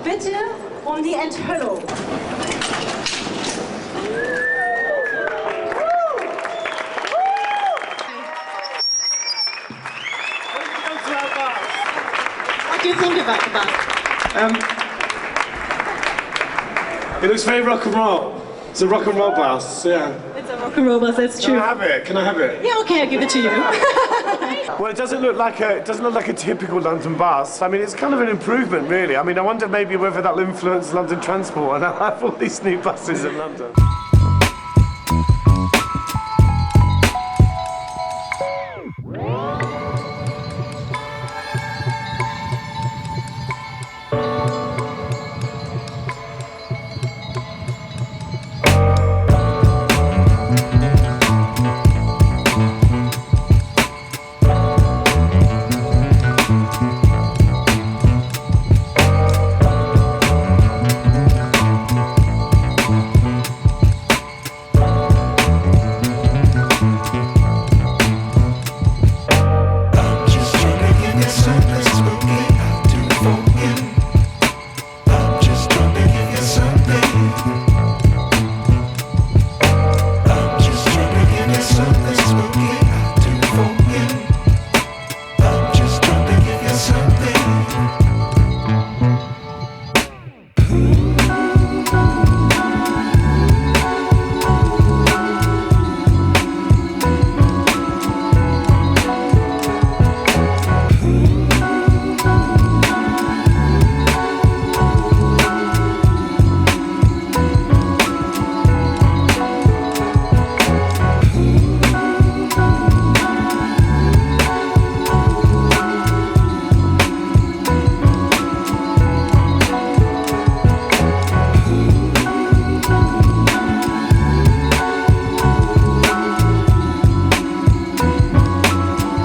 Bitte die Enthüllung. What do you think about the bus? It looks very rock and roll. It's a rock and roll bus, yeah. It's a rock and roll bus, that's true. Can I have it? Can I have it? Yeah, okay, I'll give it to you. Well, it doesn't look like a typical London bus. I mean, it's kind of an improvement, really. I mean, I wonder maybe whether that'll influence London transport and I'll have all these new buses in London.